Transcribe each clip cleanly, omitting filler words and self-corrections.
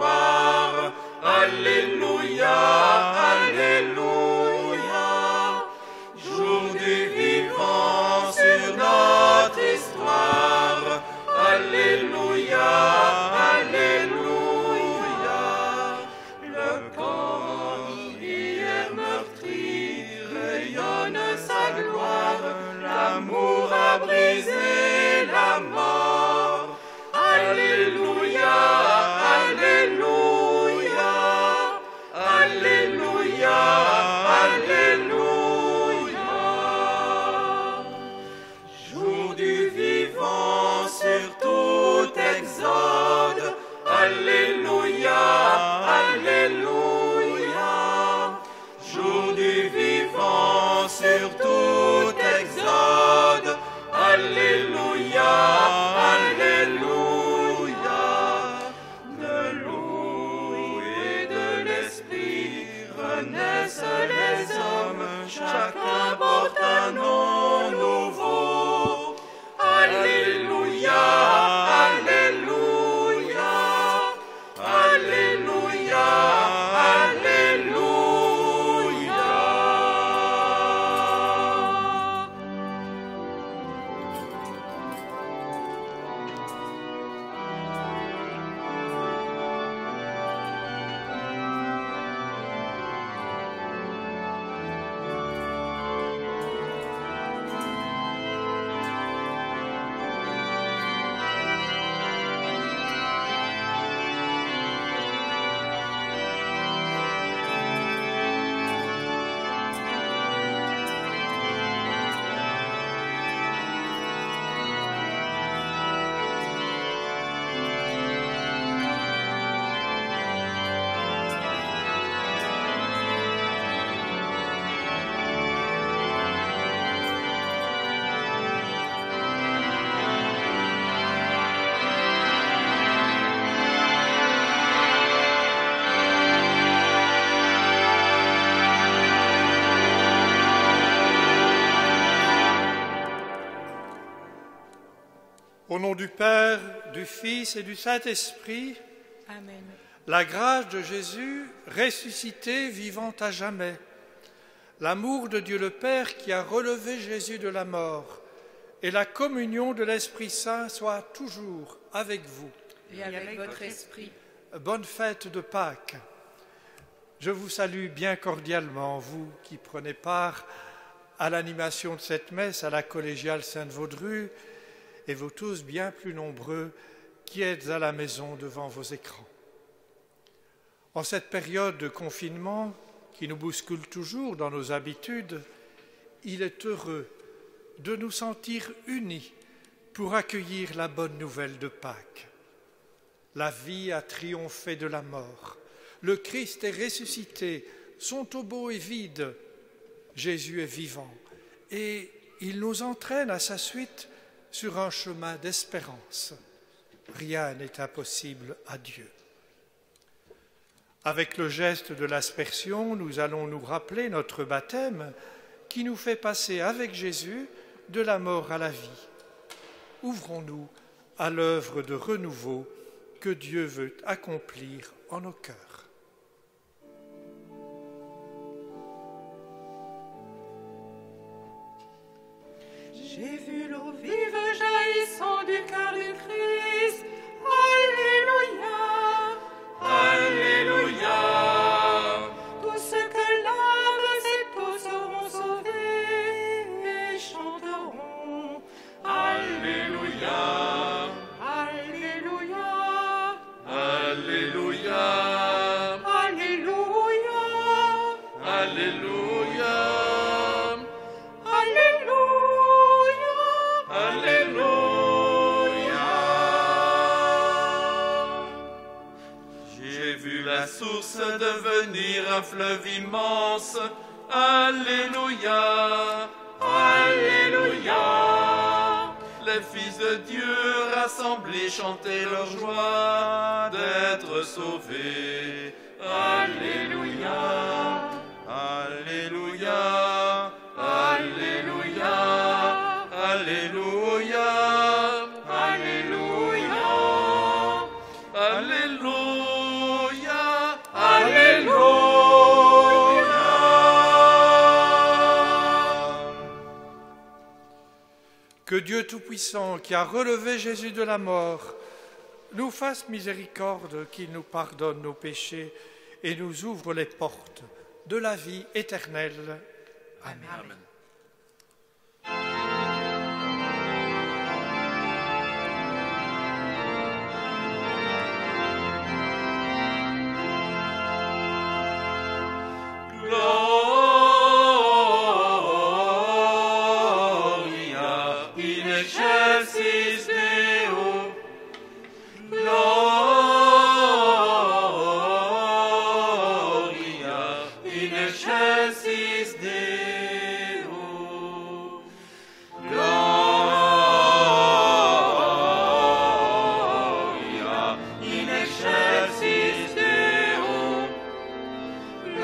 histoire. Alléluia, Alléluia. Jour du vivant sur notre histoire. Alléluia, Alléluia. Le camp hier meurtri rayonne sa gloire. L'amour a brisé la mort. Alléluia, Alléluia. Alléluia, Alléluia. Jour du vivant sur tout exode. Alléluia, Alléluia. Jour du vivant sur tout exode. Alléluia, Alléluia. De l'eau et de l'esprit renaissent les hommes. Chacun porte un nom nouveau. Alléluia, Alléluia. Alléluia, Alléluia. Au nom du Père, du Fils et du Saint-Esprit, Amen. la grâce de Jésus, ressuscité, vivant à jamais, l'amour de Dieu le Père qui a relevé Jésus de la mort et la communion de l'Esprit Saint soient toujours avec vous. Et avec votre esprit. Bonne fête de Pâques. Je vous salue bien cordialement, vous qui prenez part à l'animation de cette messe à la collégiale Sainte-Vaudrue, et vous tous bien plus nombreux qui êtes à la maison devant vos écrans. En cette période de confinement qui nous bouscule toujours dans nos habitudes, il est heureux de nous sentir unis pour accueillir la bonne nouvelle de Pâques. La vie a triomphé de la mort. Le Christ est ressuscité, son tombeau est vide. Jésus est vivant et il nous entraîne à sa suite sur un chemin d'espérance. Rien n'est impossible à Dieu. Avec le geste de l'aspersion, nous allons nous rappeler notre baptême qui nous fait passer avec Jésus de la mort à la vie. Ouvrons-nous à l'œuvre de renouveau que Dieu veut accomplir en nos cœurs. J'ai vu l'eau vive jaillissant du cœur du Christ. Alléluia. Alléluia. Tous ceux que lavent cette eau seront sauvés et chanteront. Alléluia. Alléluia. Alléluia. Alléluia. Alléluia. J'ai vu la source devenir un fleuve immense. Alléluia. Alléluia. Les fils de Dieu rassemblés chantaient leur joie d'être sauvés. Alléluia. Alléluia. Alléluia. Alléluia. Alléluia. Alléluia. Que Dieu Tout-Puissant, qui a relevé Jésus de la mort, nous fasse miséricorde, qu'il nous pardonne nos péchés et nous ouvre les portes de la vie éternelle. Amen. Amen. Gloria in excelsis Deo. Gloria in excelsis Deo. Gloria in excelsis Deo. Gloria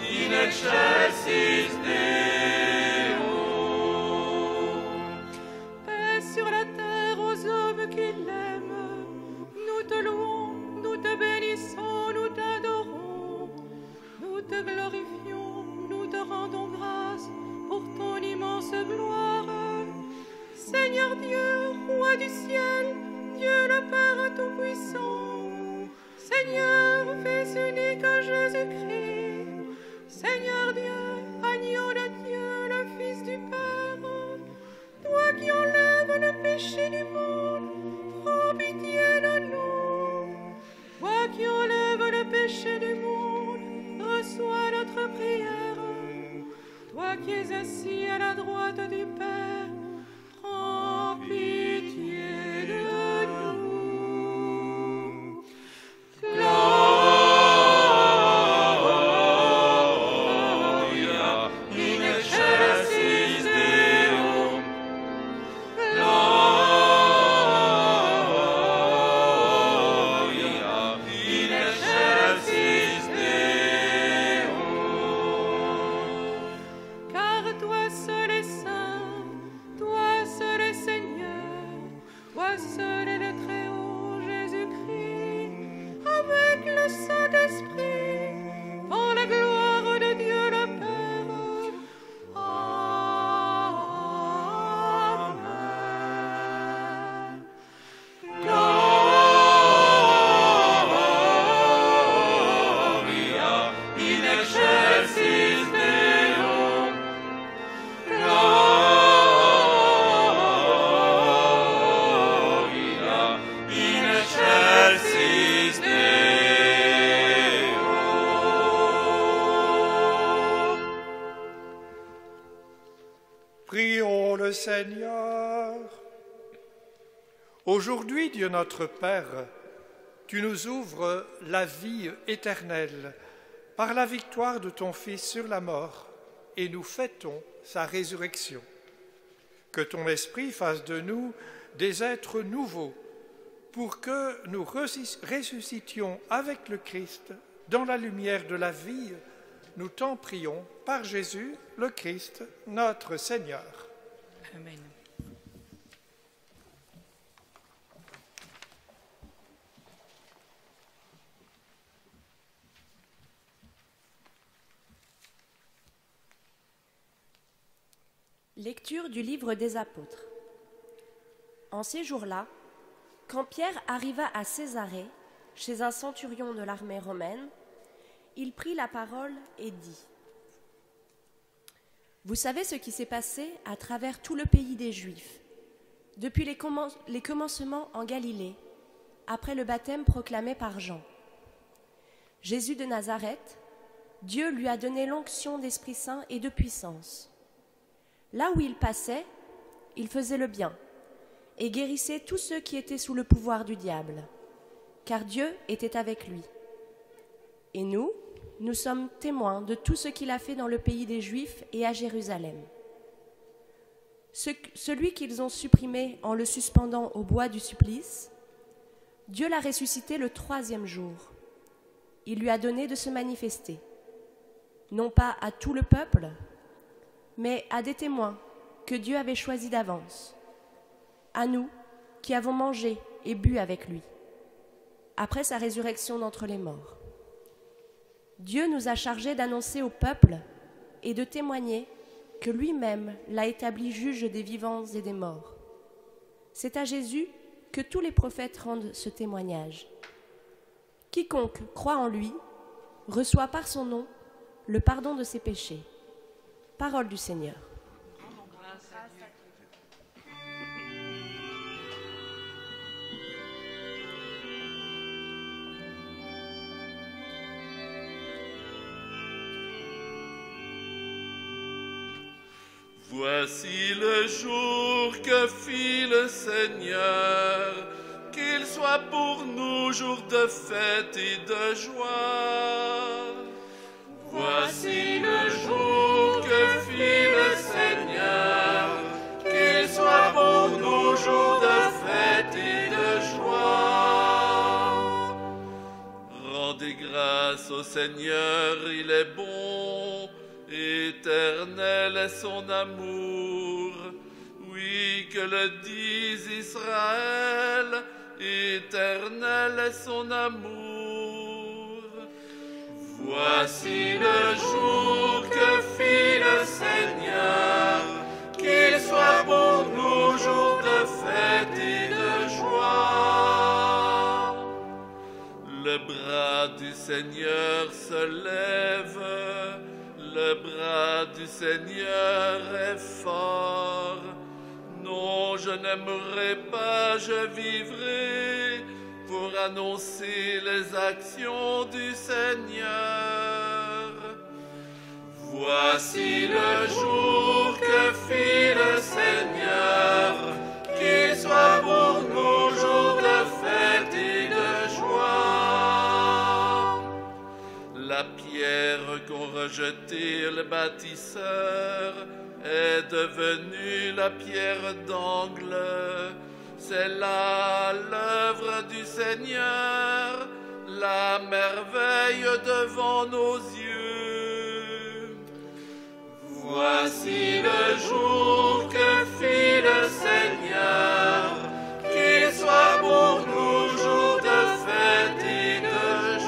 in excelsis Deo. Paix sur la terre aux hommes qui l'aiment. Nous te louons, nous te bénissons, nous t'adorons. Nous te glorifions, nous te rendons grâce pour ton immense gloire. Seigneur Dieu, roi du ciel, Dieu le Père Tout-Puissant. Seigneur, Fils unique Jésus-Christ. Seigneur Dieu, agneau de Dieu, le Fils du Père. Toi qui enlèves le péché du monde, prends pitié de nous. Toi qui enlèves le péché du monde, reçois notre prière. Toi qui es assis à la droite du Père, prends pitié de nous. Gloria in excelsis Deo. Gloria in excelsis Deo. Car toi seul est saint, toi seul est Seigneur, toi seul est le Très-Haut Jésus-Christ, avec le Saint-Esprit, dans la gloire de Dieu le Père. Amen. Gloria in excelsis Deo. Gloria in excelsis Deo. Prions le Seigneur. Aujourd'hui, Dieu notre Père, tu nous ouvres la vie éternelle par la victoire de ton Fils sur la mort et nous fêtons sa résurrection. Que ton Esprit fasse de nous des êtres nouveaux pour que nous ressuscitions avec le Christ dans la lumière de la vie. Nous t'en prions par Jésus le Christ, notre Seigneur. Amen. Lecture du livre des Apôtres. En ces jours-là, quand Pierre arriva à Césarée, chez un centurion de l'armée romaine, il prit la parole et dit : « Vous savez ce qui s'est passé à travers tout le pays des Juifs, depuis les commencements en Galilée, après le baptême proclamé par Jean. Jésus de Nazareth, Dieu lui a donné l'onction d'Esprit Saint et de puissance. Là où il passait, il faisait le bien et guérissait tous ceux qui étaient sous le pouvoir du diable, car Dieu était avec lui. Et nous sommes témoins de tout ce qu'il a fait dans le pays des Juifs et à Jérusalem. Celui qu'ils ont supprimé en le suspendant au bois du supplice, Dieu l'a ressuscité le 3e jour. Il lui a donné de se manifester, non pas à tout le peuple, mais à des témoins que Dieu avait choisis d'avance, à nous qui avons mangé et bu avec lui, après sa résurrection d'entre les morts. Dieu nous a chargés d'annoncer au peuple et de témoigner que lui-même l'a établi juge des vivants et des morts. C'est à Jésus que tous les prophètes rendent ce témoignage. Quiconque croit en lui reçoit par son nom le pardon de ses péchés. Parole du Seigneur. Voici le jour que fit le Seigneur, qu'il soit pour nous jour de fête et de joie. Voici le jour que fit le Seigneur, qu'il soit pour nous jour de fête et de joie. Rendez grâce au Seigneur, il est bon. Éternel est son amour, oui, que le dise Israël, éternel est son amour. Voici le jour que fit le Seigneur, qu'il soit pour nous jour de fête et de joie. Le bras du Seigneur se lève, le bras du Seigneur est fort. Non, je n'aimerai pas, je vivrai pour annoncer les actions du Seigneur. Voici le jour que fit le Seigneur, qu'il soit pour nous jour de fête et de joie. La pierre qu'ont rejetée le bâtisseur est devenue la pierre d'angle. C'est là l'œuvre du Seigneur, la merveille devant nos yeux. Voici le jour que fit le Seigneur, qu'il soit pour nous jour de fête et de joie.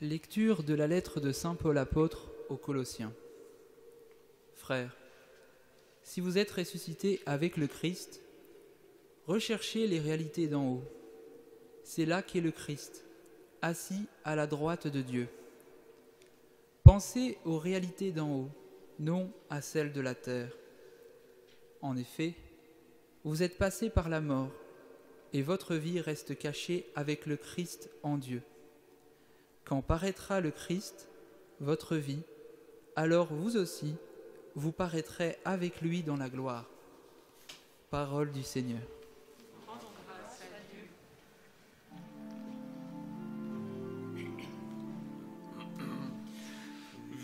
Lecture de la lettre de saint Paul apôtre aux Colossiens. Frères, si vous êtes ressuscités avec le Christ, recherchez les réalités d'en haut. C'est là qu'est le Christ, assis à la droite de Dieu. Pensez aux réalités d'en haut, non à celles de la terre. En effet, vous êtes passés par la mort, et votre vie reste cachée avec le Christ en Dieu. Quand paraîtra le Christ, votre vie, alors vous aussi, vous paraîtrez avec lui dans la gloire. Parole du Seigneur. Rendons grâce à Dieu.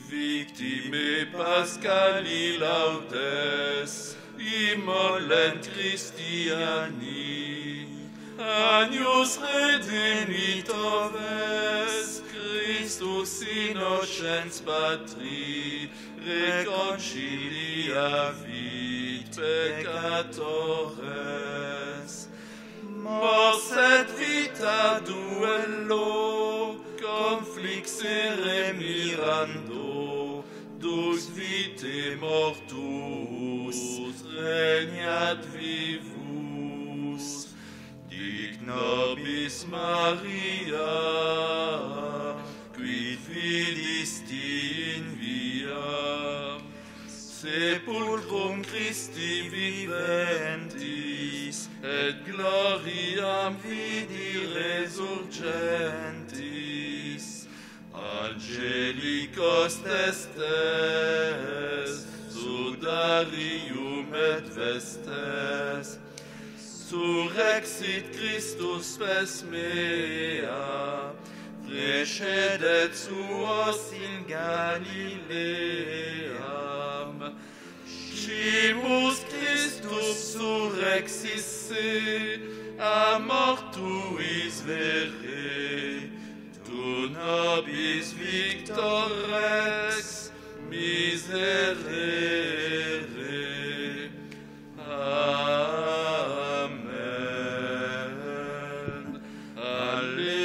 Victime Pascali laudes, immolent Christiani, Agnus redempitoris, Christus innocens Patri, reconciliavit peccatores. Mors et vita duello, conflixere mirando, dux vitae mortuus regnat vivus. Dic nobis Maria, quid fidisti in via, sepulchrum Christi viventis, et gloriam vidi resurgentis. Angelicos testes, sudarium et vestes, surrexit Christus spes mea, precedet suos in Galileam. Scimus Christus surrexis se, a mortuis vere, tu nobis victor rex miserere. Amen. Alleluia.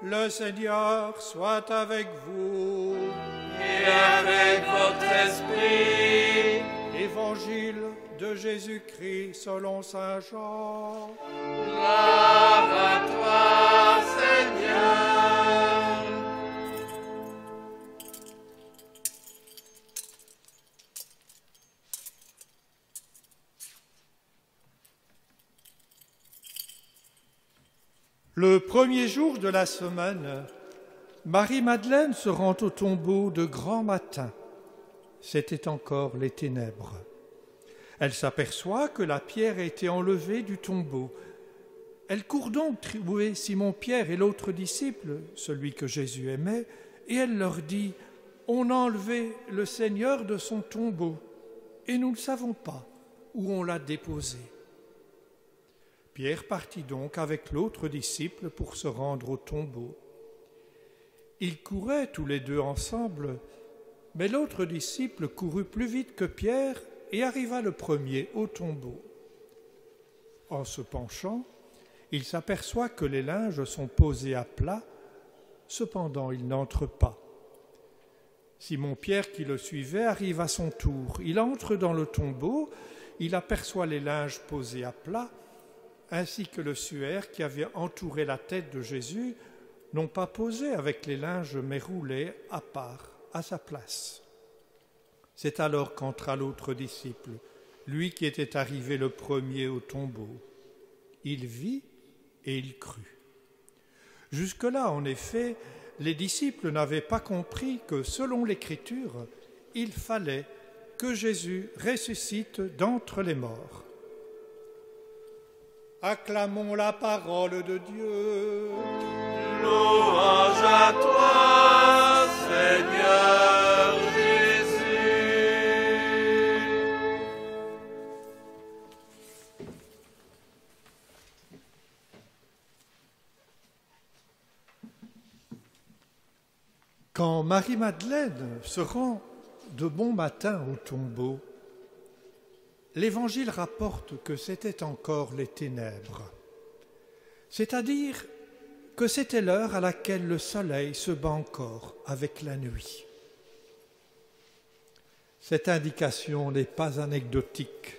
Le Seigneur soit avec vous. Et avec votre esprit. Évangile de Jésus-Christ selon saint Jean. Gloire à toi, Seigneur. Le premier jour de la semaine, Marie-Madeleine se rend au tombeau de grand matin. C'était encore les ténèbres. Elle s'aperçoit que la pierre a été enlevée du tombeau. Elle court donc trouver Simon-Pierre et l'autre disciple, celui que Jésus aimait, et elle leur dit « On a enlevé le Seigneur de son tombeau, et nous ne savons pas où on l'a déposé. » Pierre partit donc avec l'autre disciple pour se rendre au tombeau. Ils couraient tous les deux ensemble, mais l'autre disciple courut plus vite que Pierre et arriva le premier au tombeau. En se penchant, il s'aperçoit que les linges sont posés à plat, cependant il n'entre pas. Simon-Pierre qui le suivait arrive à son tour. Il entre dans le tombeau, il aperçoit les linges posés à plat, ainsi que le suaire qui avait entouré la tête de Jésus, non pas posé avec les linges, mais roulé à part, à sa place. C'est alors qu'entra l'autre disciple, lui qui était arrivé le premier au tombeau. Il vit et il crut. Jusque-là, en effet, les disciples n'avaient pas compris que, selon l'Écriture, il fallait que Jésus ressuscite d'entre les morts. Acclamons la parole de Dieu. Louange à toi, Seigneur Jésus. Quand Marie-Madeleine se rend de bon matin au tombeau, l'Évangile rapporte que c'était encore les ténèbres, c'est-à-dire que c'était l'heure à laquelle le soleil se bat encore avec la nuit. Cette indication n'est pas anecdotique.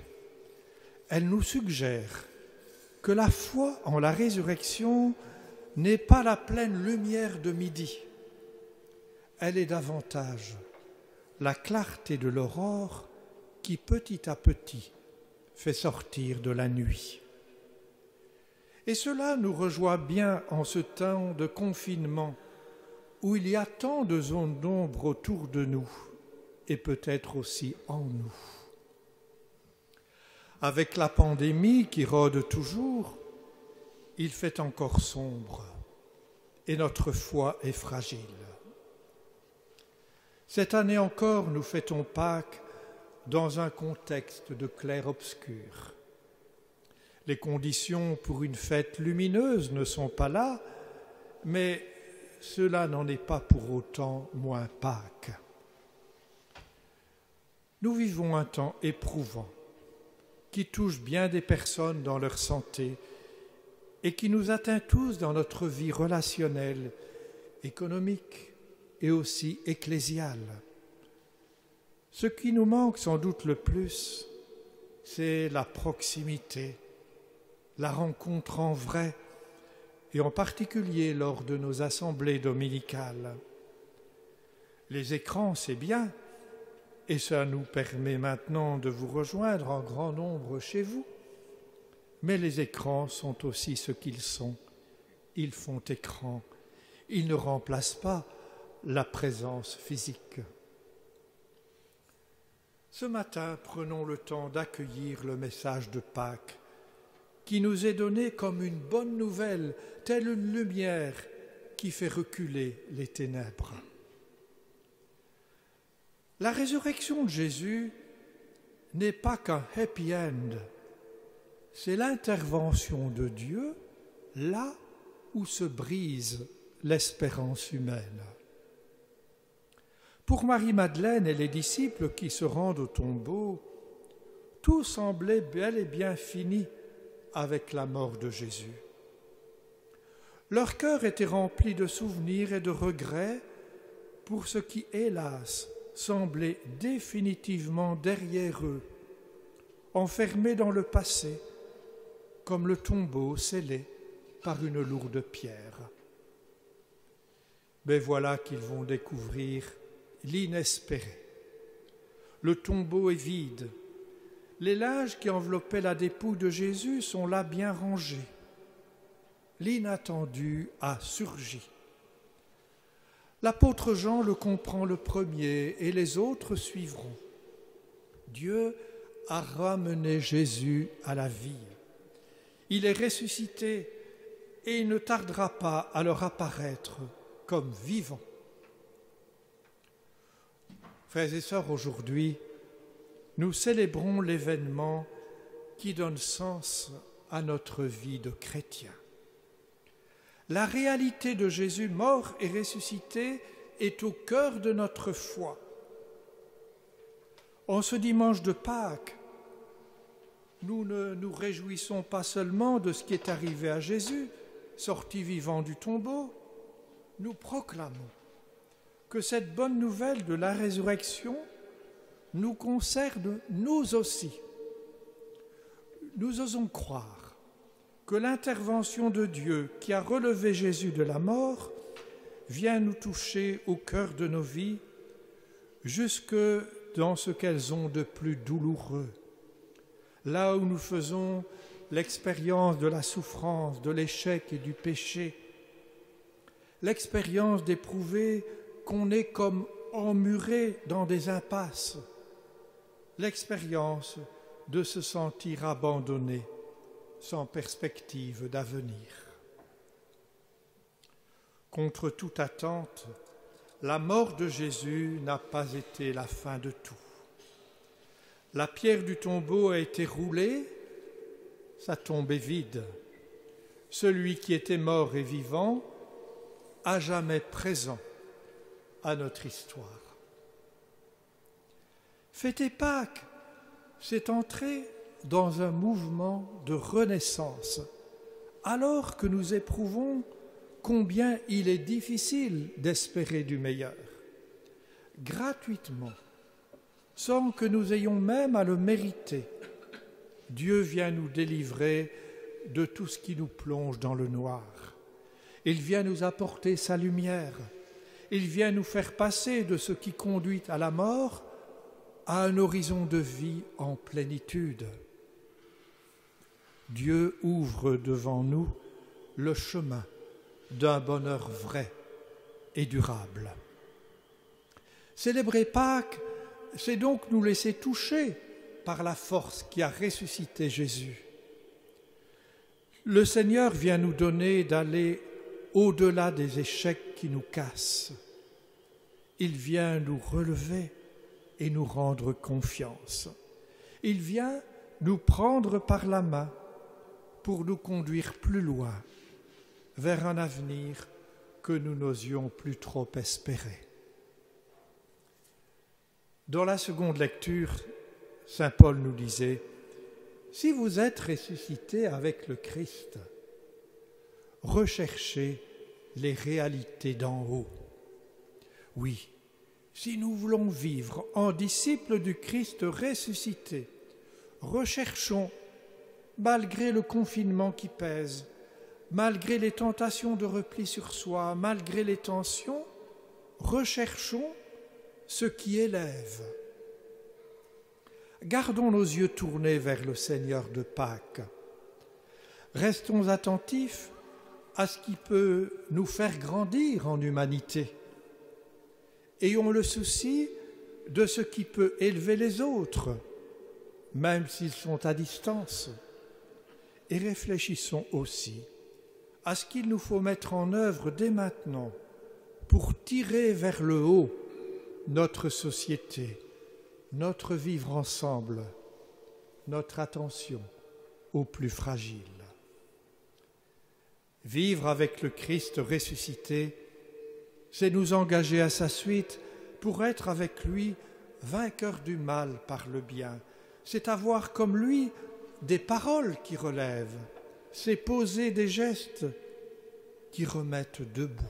Elle nous suggère que la foi en la résurrection n'est pas la pleine lumière de midi. Elle est davantage la clarté de l'aurore qui petit à petit fait sortir de la nuit. Et cela nous rejoint bien en ce temps de confinement où il y a tant de zones d'ombre autour de nous et peut-être aussi en nous. Avec la pandémie qui rôde toujours, il fait encore sombre et notre foi est fragile. Cette année encore, nous fêtons Pâques dans un contexte de clair-obscur. Les conditions pour une fête lumineuse ne sont pas là, mais cela n'en est pas pour autant moins Pâques. Nous vivons un temps éprouvant qui touche bien des personnes dans leur santé et qui nous atteint tous dans notre vie relationnelle, économique et aussi ecclésiale. Ce qui nous manque sans doute le plus, c'est la proximité, la rencontre en vrai, et en particulier lors de nos assemblées dominicales. Les écrans, c'est bien, et ça nous permet maintenant de vous rejoindre en grand nombre chez vous, mais les écrans sont aussi ce qu'ils sont. Ils font écran, ils ne remplacent pas la présence physique. Ce matin, prenons le temps d'accueillir le message de Pâques qui nous est donné comme une bonne nouvelle, telle une lumière qui fait reculer les ténèbres. La résurrection de Jésus n'est pas qu'un happy end, c'est l'intervention de Dieu là où se brise l'espérance humaine. Pour Marie-Madeleine et les disciples qui se rendent au tombeau, tout semblait bel et bien fini avec la mort de Jésus. Leur cœur était rempli de souvenirs et de regrets pour ce qui, hélas, semblait définitivement derrière eux, enfermés dans le passé, comme le tombeau scellé par une lourde pierre. Mais voilà qu'ils vont découvrir l'inespéré. Le tombeau est vide. Les linges qui enveloppaient la dépouille de Jésus sont là bien rangés. L'inattendu a surgi. L'apôtre Jean le comprend le premier et les autres suivront. Dieu a ramené Jésus à la vie. Il est ressuscité et il ne tardera pas à leur apparaître comme vivant. Frères et sœurs, aujourd'hui, nous célébrons l'événement qui donne sens à notre vie de chrétien. La réalité de Jésus mort et ressuscité est au cœur de notre foi. En ce dimanche de Pâques, nous ne nous réjouissons pas seulement de ce qui est arrivé à Jésus, sorti vivant du tombeau, nous proclamons que cette bonne nouvelle de la résurrection nous concerne nous aussi. Nous osons croire que l'intervention de Dieu qui a relevé Jésus de la mort vient nous toucher au cœur de nos vies, jusque dans ce qu'elles ont de plus douloureux, là où nous faisons l'expérience de la souffrance, de l'échec et du péché, l'expérience d'éprouver qu'on est comme emmuré dans des impasses, l'expérience de se sentir abandonné, sans perspective d'avenir. Contre toute attente, la mort de Jésus n'a pas été la fin de tout. La pierre du tombeau a été roulée, sa tombe est vide. Celui qui était mort et vivant, à jamais présent, à notre histoire. Fêter Pâques, c'est entrer dans un mouvement de renaissance, alors que nous éprouvons combien il est difficile d'espérer du meilleur. Gratuitement, sans que nous ayons même à le mériter, Dieu vient nous délivrer de tout ce qui nous plonge dans le noir. Il vient nous apporter sa lumière. Il vient nous faire passer de ce qui conduit à la mort à un horizon de vie en plénitude. Dieu ouvre devant nous le chemin d'un bonheur vrai et durable. Célébrer Pâques, c'est donc nous laisser toucher par la force qui a ressuscité Jésus. Le Seigneur vient nous donner d'aller au-delà des échecs qui nous cassent. Il vient nous relever et nous rendre confiance. Il vient nous prendre par la main pour nous conduire plus loin, vers un avenir que nous n'osions plus trop espérer. Dans la seconde lecture, saint Paul nous disait « Si vous êtes ressuscités avec le Christ, recherchez les réalités d'en haut. » Oui, si nous voulons vivre en disciples du Christ ressuscité, recherchons, malgré le confinement qui pèse, malgré les tentations de repli sur soi, malgré les tensions, recherchons ce qui élève. Gardons nos yeux tournés vers le Seigneur de Pâques. Restons attentifs à ce qui peut nous faire grandir en humanité. Ayons le souci de ce qui peut élever les autres, même s'ils sont à distance. Et réfléchissons aussi à ce qu'il nous faut mettre en œuvre dès maintenant pour tirer vers le haut notre société, notre vivre ensemble, notre attention aux plus fragiles. Vivre avec le Christ ressuscité, c'est nous engager à sa suite pour être avec lui vainqueurs du mal par le bien. C'est avoir comme lui des paroles qui relèvent, c'est poser des gestes qui remettent debout.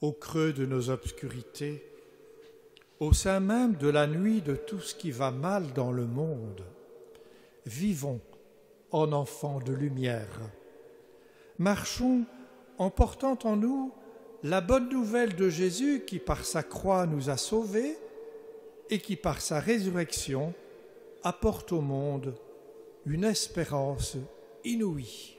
Au creux de nos obscurités, au sein même de la nuit de tout ce qui va mal dans le monde, vivons en enfants de lumière. Marchons en portant en nous la bonne nouvelle de Jésus qui par sa croix nous a sauvés et qui par sa résurrection apporte au monde une espérance inouïe.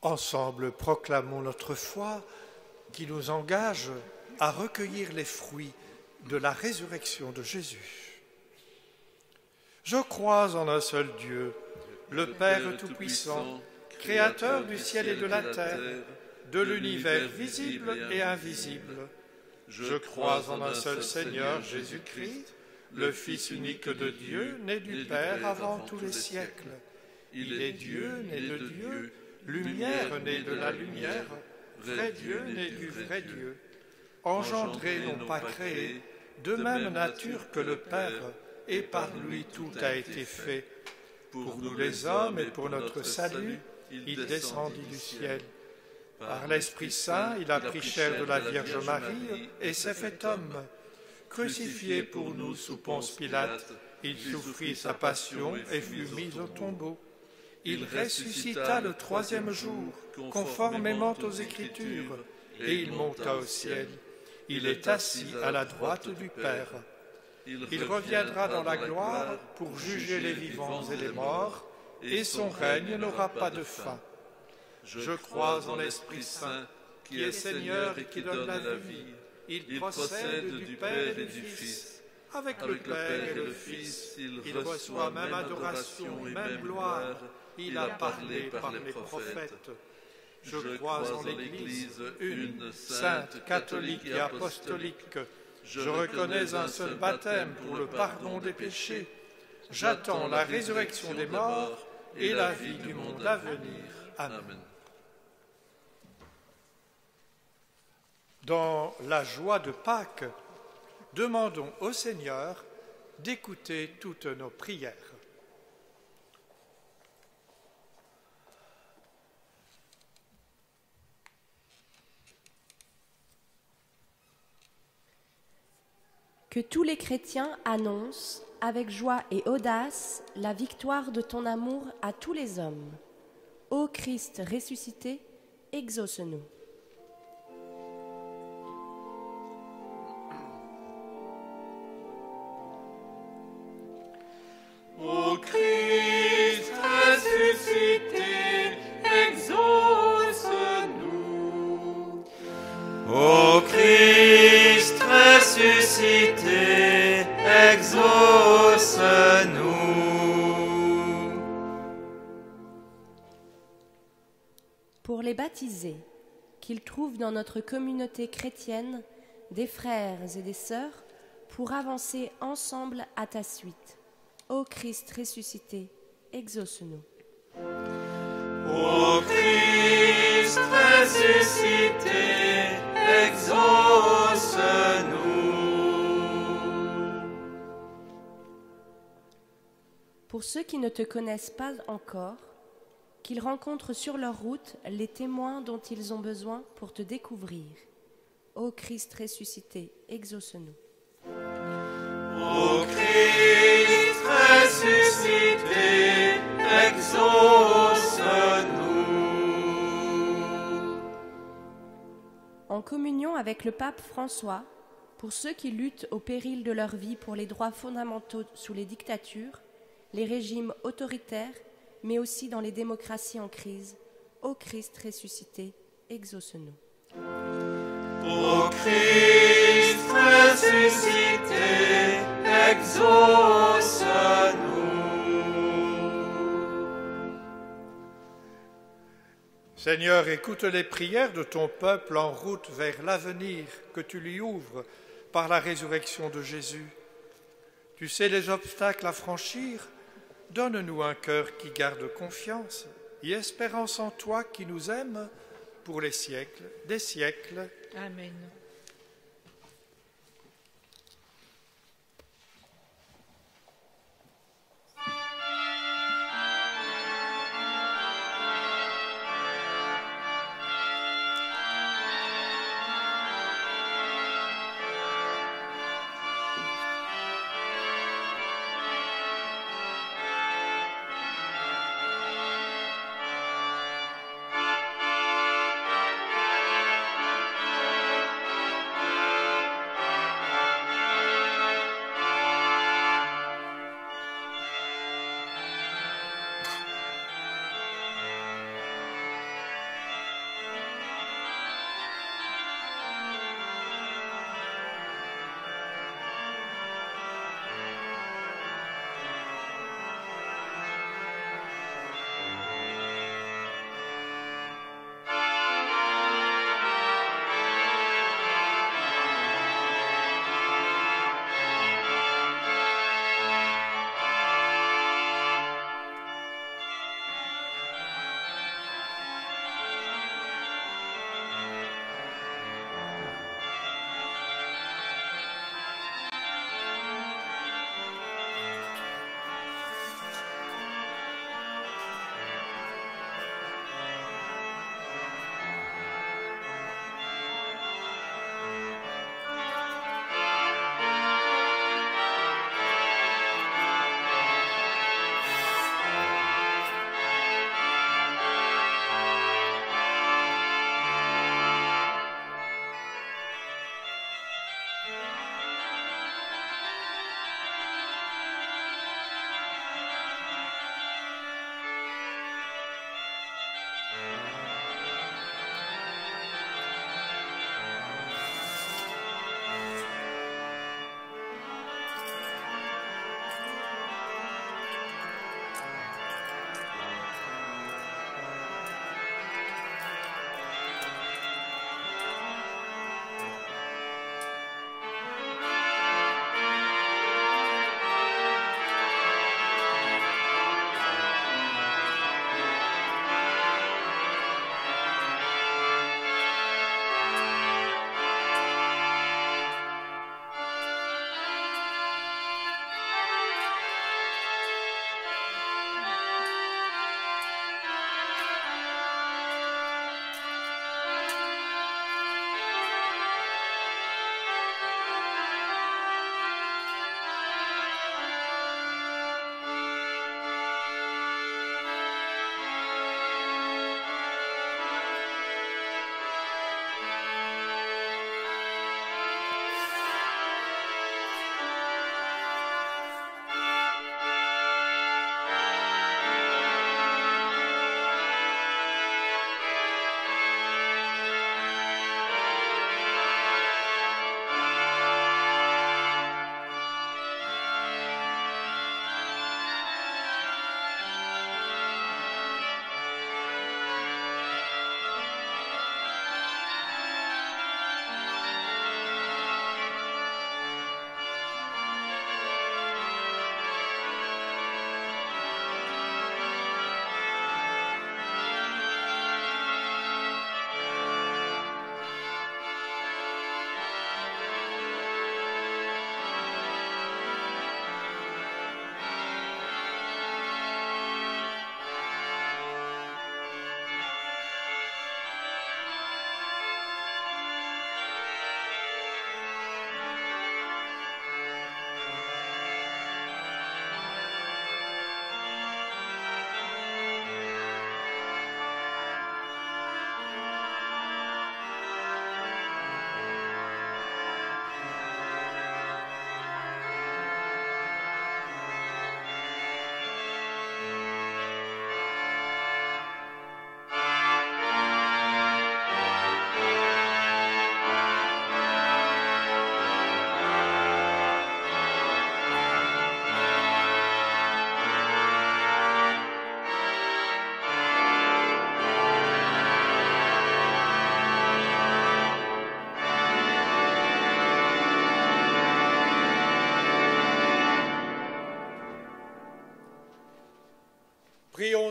Ensemble, proclamons notre foi qui nous engage à recueillir les fruits de la résurrection de Jésus. Je crois en un seul Dieu, le Père Tout-Puissant, Créateur du ciel et de la terre, de l'univers visible et invisible. Je crois en un seul Seigneur, Jésus-Christ, le Fils unique de Dieu, né du Père avant tous les siècles. Il est Dieu, né de Dieu, lumière née de la lumière, vrai Dieu né du vrai Dieu, engendré non pas créé, de même nature que le Père, et par lui tout a été fait. Pour nous les hommes et pour notre salut, il descendit du ciel. Par l'Esprit Saint, il a pris chair de la Vierge Marie et s'est fait homme. Crucifié pour nous sous Ponce Pilate, il souffrit sa passion et fut mis au tombeau. Il ressuscita le troisième jour, conformément aux Écritures, et il monta au ciel. Il est assis à la droite du Père. Il reviendra dans la gloire pour juger les vivants et les morts, et son règne n'aura pas de fin. Je crois en l'Esprit Saint, qui est Seigneur et qui donne la vie. Il procède du Père et du Fils. Avec le Père et le Fils, il reçoit même adoration et même gloire. Il a parlé par les prophètes. Je crois en l'Église, une, sainte, catholique et apostolique. Je reconnais un seul baptême pour le pardon des péchés. J'attends la résurrection des morts et la vie du monde à venir. Amen. Dans la joie de Pâques, demandons au Seigneur d'écouter toutes nos prières. Que tous les chrétiens annoncent, avec joie et audace, la victoire de ton amour à tous les hommes. Ô Christ ressuscité, exauce-nous. Ô Christ ressuscité, exauce-nous. Ô Christ ressuscité, exauce-nous. Pour les baptisés, qu'ils trouvent dans notre communauté chrétienne des frères et des sœurs pour avancer ensemble à ta suite. Ô Christ ressuscité, exauce-nous. Ô Christ ressuscité, exauce-nous. Pour ceux qui ne te connaissent pas encore, qu'ils rencontrent sur leur route les témoins dont ils ont besoin pour te découvrir. Ô Christ ressuscité, exauce-nous. Ô Christ ressuscité, exauce-nous. En communion avec le pape François, pour ceux qui luttent au péril de leur vie pour les droits fondamentaux sous les dictatures, les régimes autoritaires, mais aussi dans les démocraties en crise, ô Christ ressuscité, exauce-nous. Ô Christ ressuscité, exauce-nous. Seigneur, écoute les prières de ton peuple en route vers l'avenir que tu lui ouvres par la résurrection de Jésus. Tu sais les obstacles à franchir. Donne-nous un cœur qui garde confiance et espérance en toi qui nous aimes pour les siècles des siècles. Amen.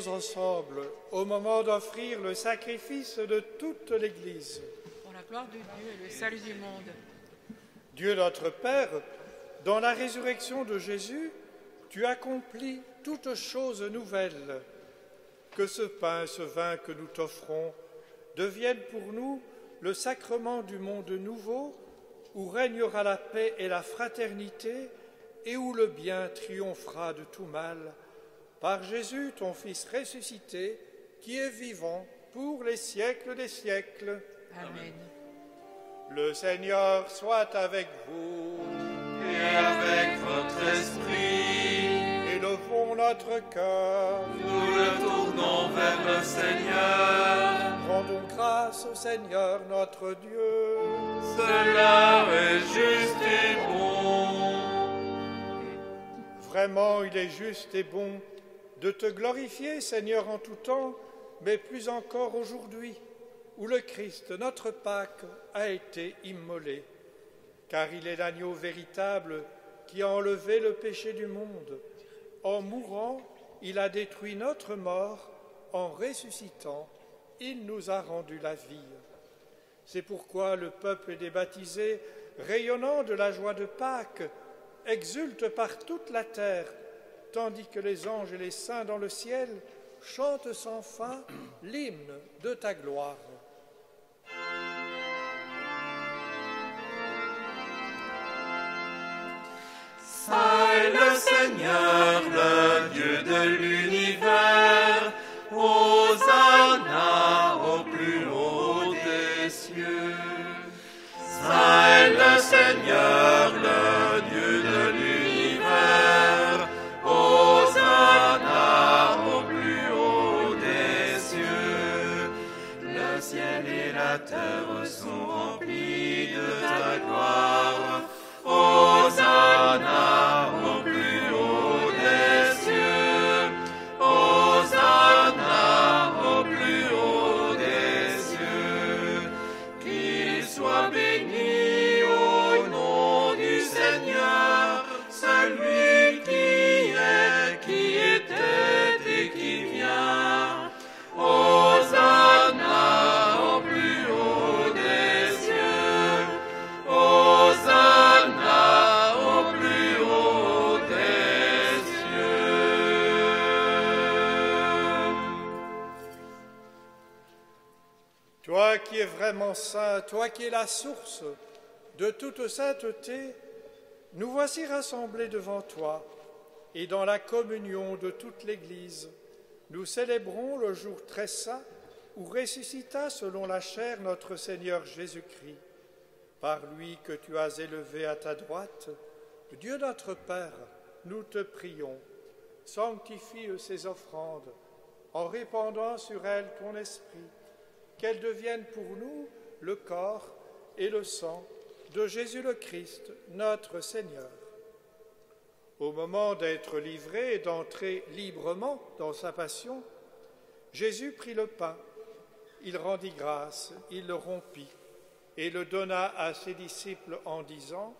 prions ensemble au moment d'offrir le sacrifice de toute l'Église. Pour la gloire de Dieu et le salut du monde. Dieu notre Père, dans la résurrection de Jésus, tu accomplis toutes choses nouvelles. Que ce pain, ce vin que nous t'offrons deviennent pour nous le sacrement du monde nouveau, où régnera la paix et la fraternité, et où le bien triomphera de tout mal, par Jésus, ton Fils ressuscité, qui est vivant pour les siècles des siècles. Amen. Le Seigneur soit avec vous. Et avec votre esprit, Élevons notre cœur. nous le tournons vers le Seigneur. Rendons grâce au Seigneur notre Dieu. Cela est juste et bon. Vraiment, il est juste et bon de te glorifier, Seigneur, en tout temps, mais plus encore aujourd'hui, où le Christ, notre Pâque, a été immolé, car il est l'agneau véritable qui a enlevé le péché du monde. En mourant, il a détruit notre mort, en ressuscitant, il nous a rendu la vie. C'est pourquoi le peuple des baptisés, rayonnant de la joie de Pâques, exulte par toute la terre, tandis que les anges et les saints dans le ciel chantent sans fin l'hymne de ta gloire. Saint est le Seigneur, le Dieu de l'univers. Hosanna au plus haut des cieux. Saint est le Seigneur, le Dieu de l'univers. Hosanna au plus haut des cieux. Le ciel et la terre sont remplis de ta gloire. Hosanna au plus haut des cieux. Hosanna au plus haut des cieux. Qu'il soit béni au nom du Seigneur, celui qui est, qui était et qui vient. Hosanna au plus haut des cieux. Hosanna au plus haut des cieux. Toi qui es vraiment saint, toi qui es la source de toute sainteté, nous voici rassemblés devant toi, et dans la communion de toute l'Église, nous célébrons le jour très saint où ressuscita selon la chair notre Seigneur Jésus-Christ. Par lui que tu as élevé à ta droite, Dieu notre Père, nous te prions, sanctifie ces offrandes en répandant sur elles ton esprit, qu'elles deviennent pour nous le corps et le sang de Jésus le Christ, notre Seigneur. Au moment d'être livré et d'entrer librement dans sa passion, Jésus prit le pain, il rendit grâce, il le rompit et le donna à ses disciples en disant :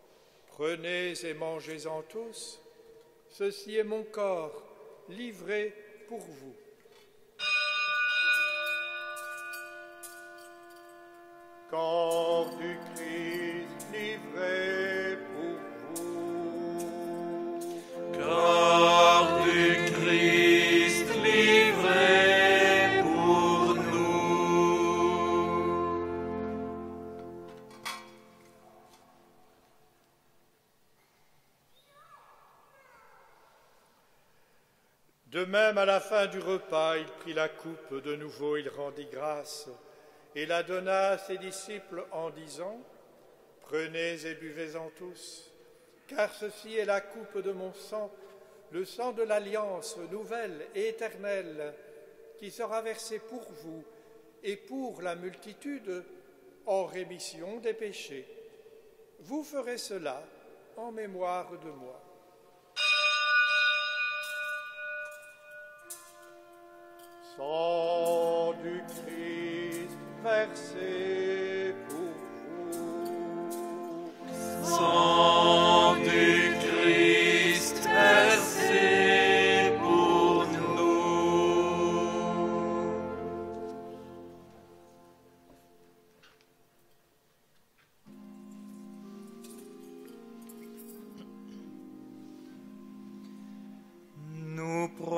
« Prenez et mangez-en tous, ceci est mon corps livré pour vous. » Corps du Christ livré pour vous. Corps du Christ livré pour nous. De même, à la fin du repas, il prit la coupe de nouveau, il rendit grâce et la donna à ses disciples en disant : « Prenez et buvez-en tous, car ceci est la coupe de mon sang, le sang de l'alliance nouvelle et éternelle, qui sera versé pour vous et pour la multitude en rémission des péchés. Vous ferez cela en mémoire de moi. » Sang du Christ versé pour vous. Sang du Christ versé pour nous.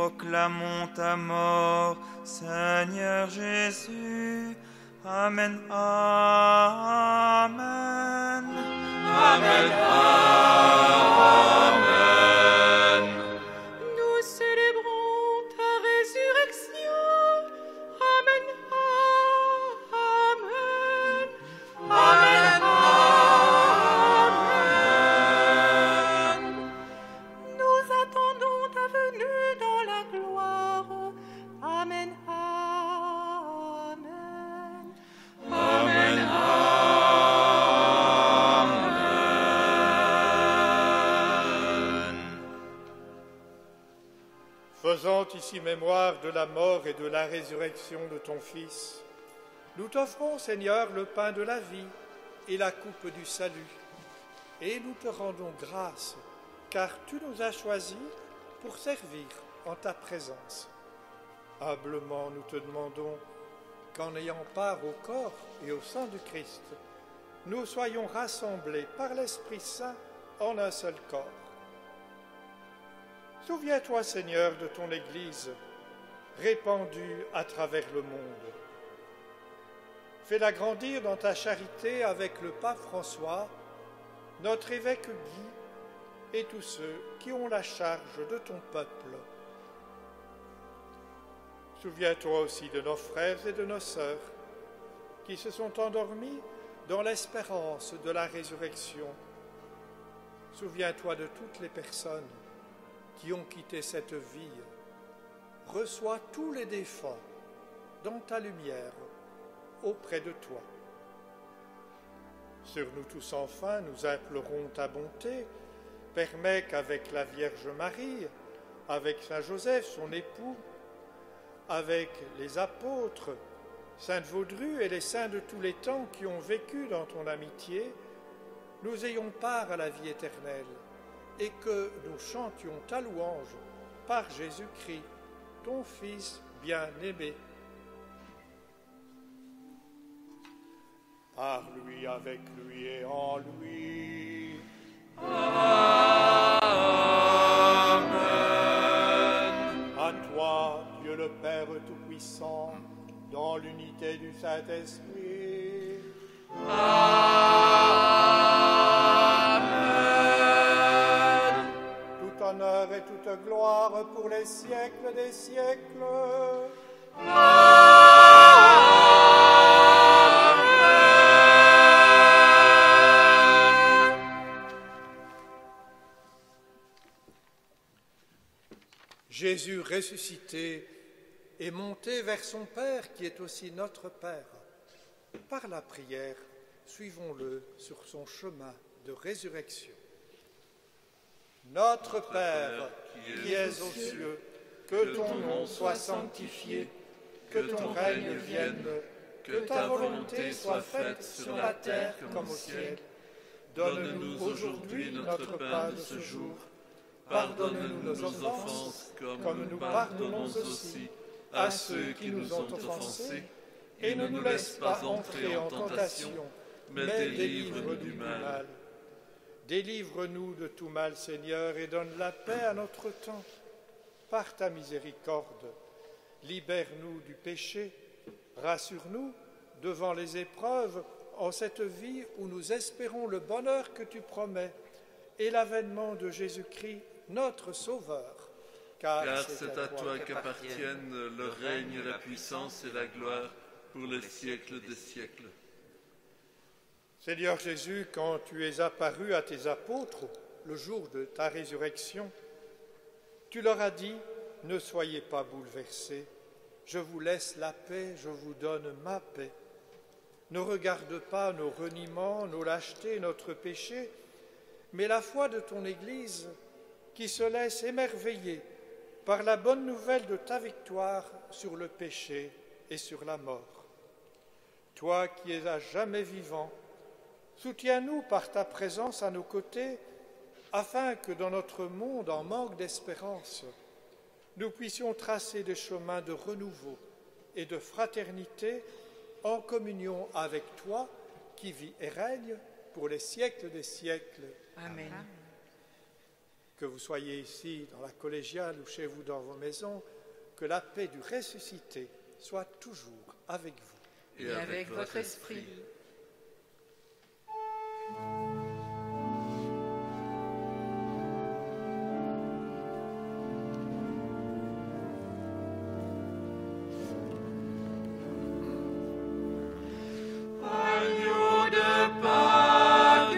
proclamons ta mort, Seigneur Jésus. Amen, amen. Amen, amen. Nous célébrons ta résurrection. Amen, amen. Amen, amen. Nous attendons ta venue dans la gloire. Amen, amen. Amen, amen. Faisant ici mémoire de la mort et de la résurrection de ton Fils, nous t'offrons, Seigneur, le pain de la vie et la coupe du salut. Et nous te rendons grâce, car tu nous as choisis pour servir en ta présence. Humblement, nous te demandons qu'en ayant part au corps et au sang du Christ, nous soyons rassemblés par l'Esprit Saint en un seul corps. Souviens-toi, Seigneur, de ton Église, répandue à travers le monde. Fais-la grandir dans ta charité avec le pape François, notre évêque Guy et tous ceux qui ont la charge de ton peuple. Souviens-toi aussi de nos frères et de nos sœurs qui se sont endormis dans l'espérance de la résurrection. Souviens-toi de toutes les personnes qui ont quitté cette vie. Reçois tous les défunts dans ta lumière auprès de toi. Sur nous tous enfin, nous implorons ta bonté. Permets qu'avec la Vierge Marie, avec Saint Joseph, son époux, avec les apôtres, Sainte Vaudrue et les saints de tous les temps qui ont vécu dans ton amitié, nous ayons part à la vie éternelle et que nous chantions ta louange par Jésus-Christ, ton Fils bien-aimé. Par lui, avec lui et en lui. Amen. À toi, Dieu le Père Tout-Puissant, dans l'unité du Saint-Esprit. Amen. Tout honneur et toute gloire pour les siècles des siècles. Jésus ressuscité est monté vers son Père qui est aussi notre Père. Par la prière, suivons-le sur son chemin de résurrection. Notre Père, qui es aux cieux, que ton nom soit sanctifié, que ton règne vienne, que ta volonté soit faite sur la terre comme au ciel. Donne-nous aujourd'hui notre pain de ce jour. Pardonne-nous nos offenses, comme nous pardonnons aussi à ceux qui nous ont offensés, et ne nous laisse pas entrer en tentation, mais délivre-nous du mal. Délivre-nous de tout mal, Seigneur, et donne la paix à notre temps. Par ta miséricorde, libère-nous du péché, rassure-nous devant les épreuves en cette vie où nous espérons le bonheur que tu promets et l'avènement de Jésus-Christ, notre Sauveur. Car c'est à toi qu'appartiennent le règne, la puissance et la gloire pour les siècles des siècles. Seigneur Jésus, quand tu es apparu à tes apôtres le jour de ta résurrection, tu leur as dit « Ne soyez pas bouleversés, je vous laisse la paix, je vous donne ma paix. Ne regarde pas nos reniements, nos lâchetés, notre péché, mais la foi de ton Église qui se laisse émerveiller par la bonne nouvelle de ta victoire sur le péché et sur la mort. Toi qui es à jamais vivant, soutiens-nous par ta présence à nos côtés, afin que dans notre monde en manque d'espérance, nous puissions tracer des chemins de renouveau et de fraternité en communion avec toi qui vis et règne pour les siècles des siècles. Amen. que vous soyez ici dans la collégiale ou chez vous dans vos maisons, que la paix du ressuscité soit toujours avec vous. Et avec votre esprit. Agneau de Pâques,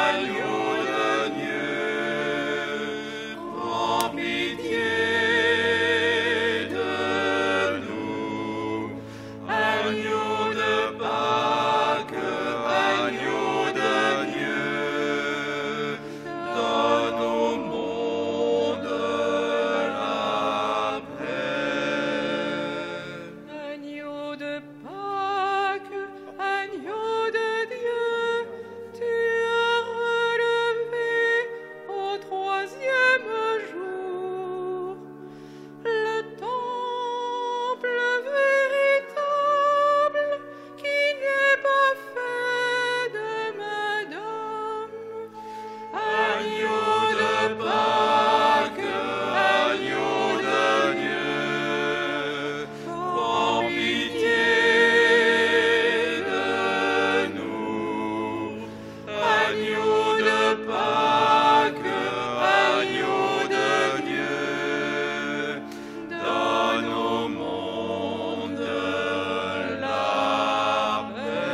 agneau de Dieu, prends pitié de nous. Agneau de Pâques, agneau de Dieu, donne au monde la paix. Agneau de Pâques, agneau de Dieu, tu as relevé au troisième jour le temple véritable qui n'est pas fait de main d'homme. Agneau de Pâques, agneau de Dieu, prends pitié de nous. Agneau de Pâques, agneau de Dieu, donne au monde la paix.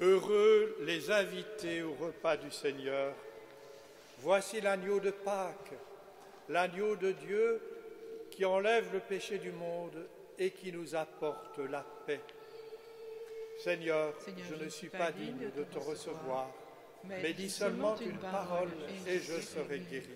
Heureux les invités au repas du Seigneur. Voici l'agneau de Pâques, l'agneau de Dieu qui enlève le péché du monde et qui nous apporte la paix. Seigneur, je ne suis pas digne de te recevoir, mais dis seulement une parole et je serai guéri.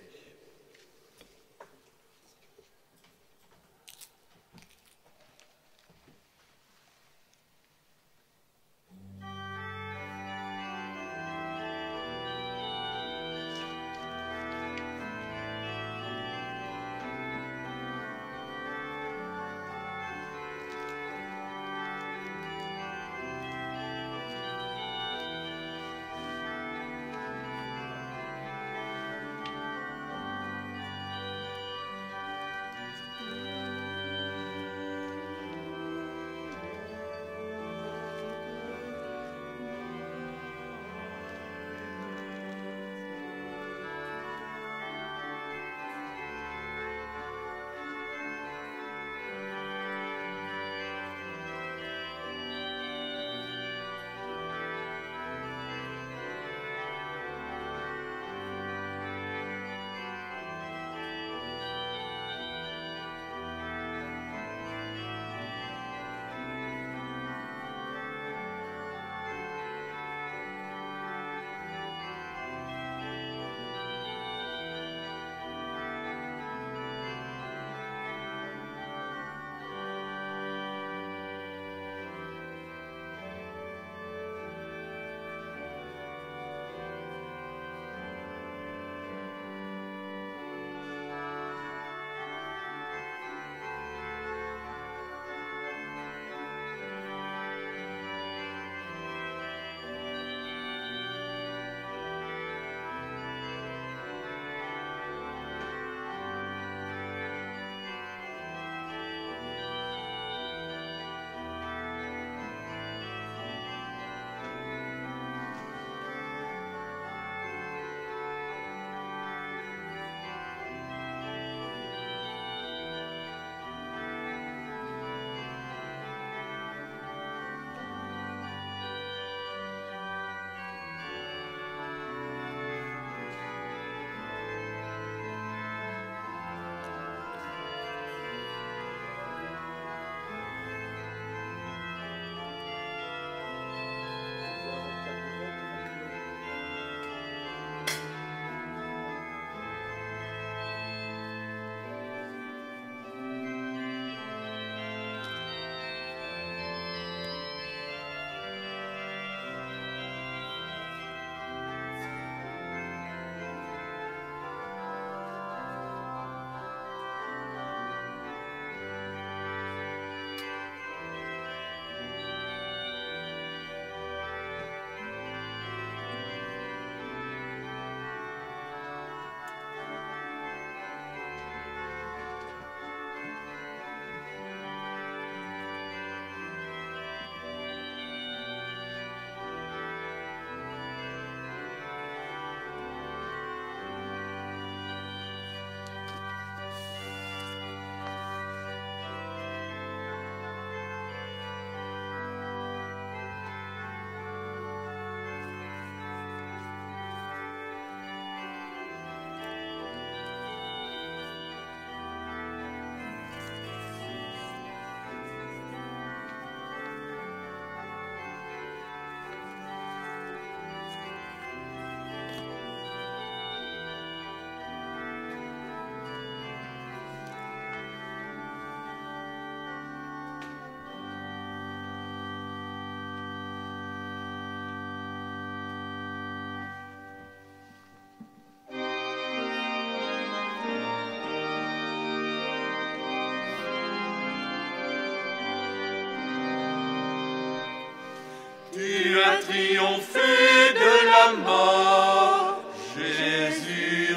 Tu as triomphé de la mort, Jésus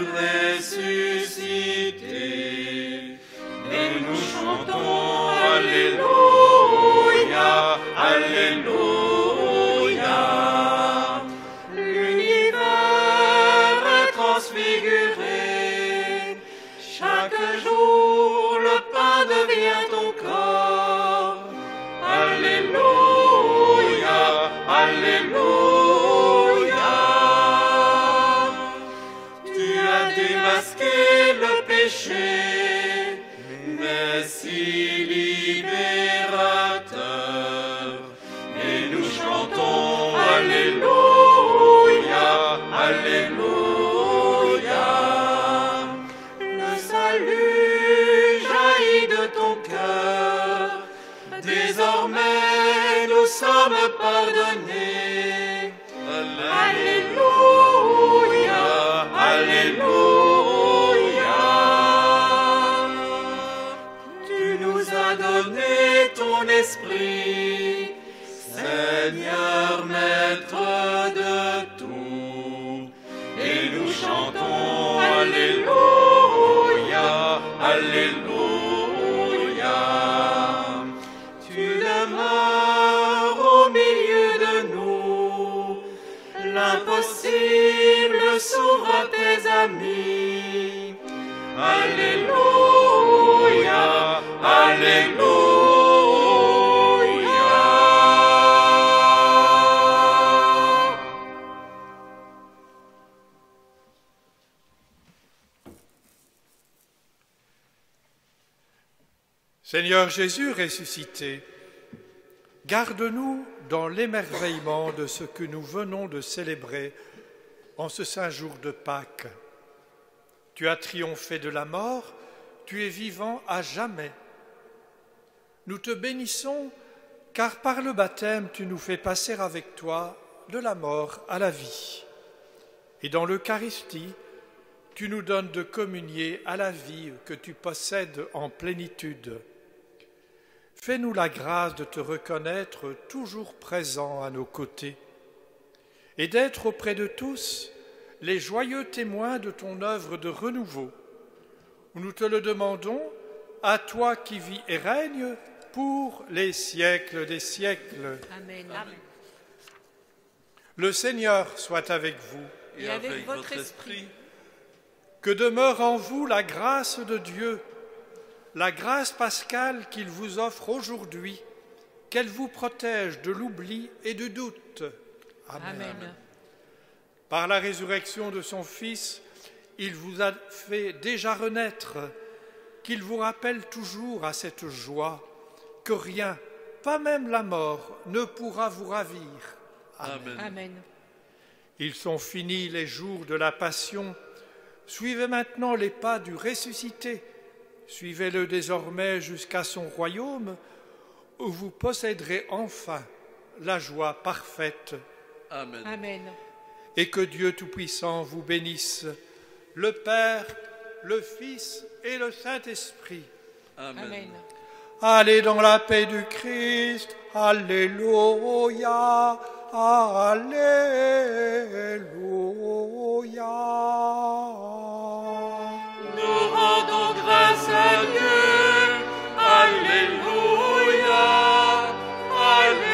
ressuscité. Et nous chantons Alléluia, Alléluia. L'univers est transfiguré, chaque jour le pain devient ton corps. Alléluia, Alléluia. Tu as démasqué le péché, Messie libérateur, et nous chantons Alléluia, Alléluia. Le salut jaillit de ton cœur, désormais nous sommes pardonnés. Alléluia, Alléluia. Tu nous as donné ton esprit, Seigneur, maître de tout, et nous chantons Alléluia, Alléluia. Tu demeures au milieu de nous, l'impossible s'ouvre à tes amis. Alléluia, Alléluia. Seigneur Jésus ressuscité, garde-nous dans l'émerveillement de ce que nous venons de célébrer en ce saint jour de Pâques. Tu as triomphé de la mort, tu es vivant à jamais. Nous te bénissons, car par le baptême tu nous fais passer avec toi de la mort à la vie. Et dans l'Eucharistie, tu nous donnes de communier à la vie que tu possèdes en plénitude. Fais-nous la grâce de te reconnaître toujours présent à nos côtés et d'être auprès de tous les joyeux témoins de ton œuvre de renouveau. Nous te le demandons, à toi qui vis et règnes pour les siècles des siècles. Amen. Le Seigneur soit avec vous. Et avec votre esprit. Que demeure en vous la grâce de Dieu, la grâce pascale qu'il vous offre aujourd'hui, qu'elle vous protège de l'oubli et du doute. Amen. Amen. Par la résurrection de son Fils, il vous a fait déjà renaître, qu'il vous rappelle toujours à cette joie, que rien, pas même la mort, ne pourra vous ravir. Amen. Amen. Ils sont finis les jours de la Passion. Suivez maintenant les pas du ressuscité. Suivez-le désormais jusqu'à son royaume, où vous posséderez enfin la joie parfaite. Amen. Amen. Et que Dieu Tout-Puissant vous bénisse, le Père, le Fils et le Saint-Esprit. Amen. Amen. Allez dans la paix du Christ. Alléluia. Alléluia. Nous rendons grâce à Dieu. Alléluia. Alléluia.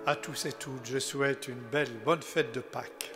À tous et toutes, je souhaite une bonne fête de Pâques.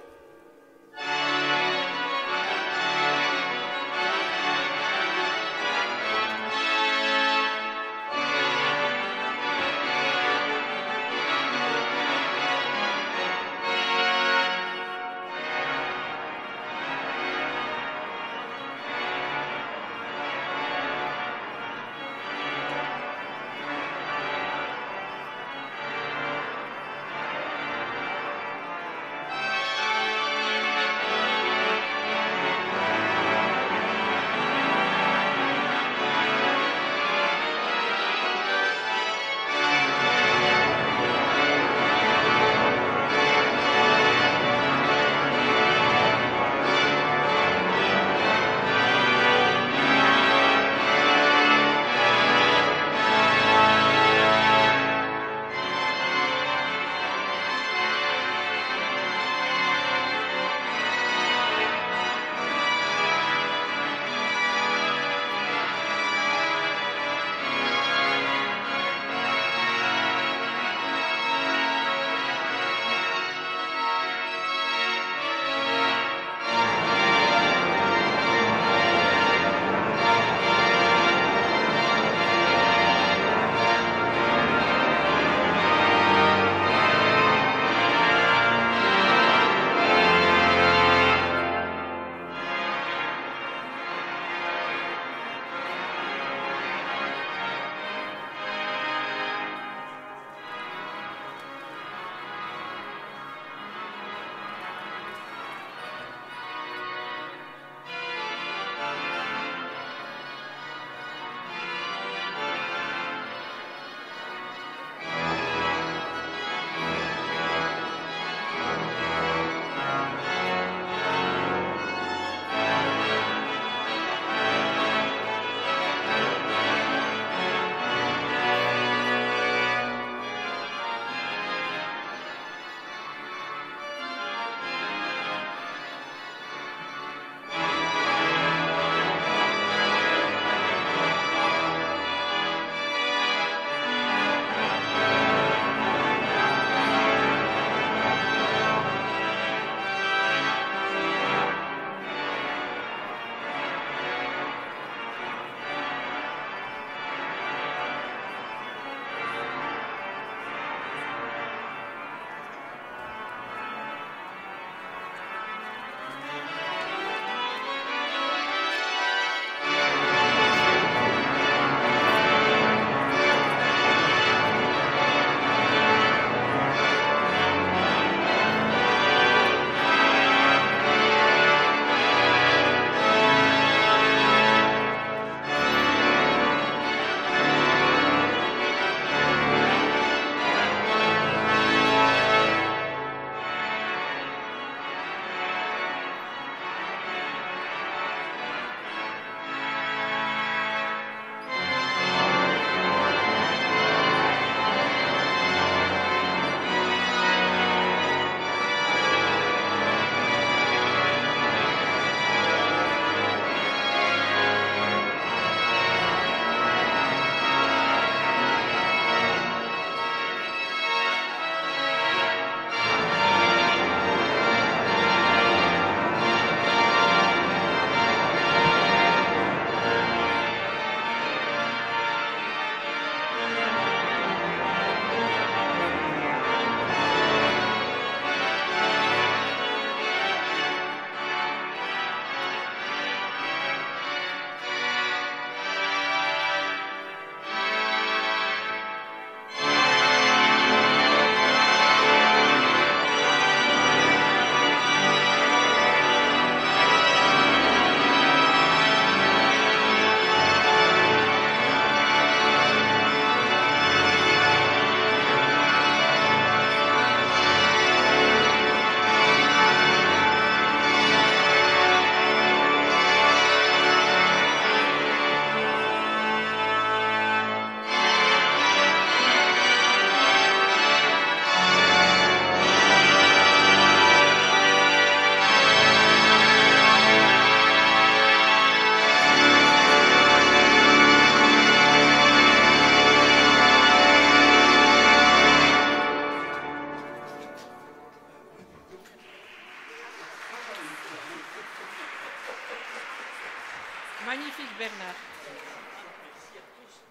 Magnifique Bernard.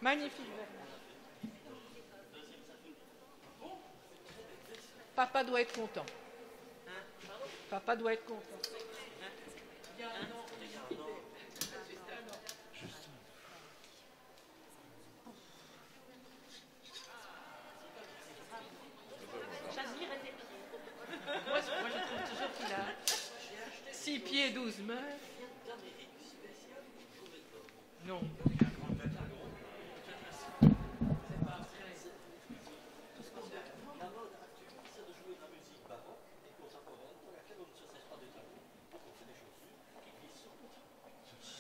Magnifique Bernard. Papa doit être content. Papa doit être content. Moi, je trouve toujours qu'il a 6 pieds 12 mains. Non.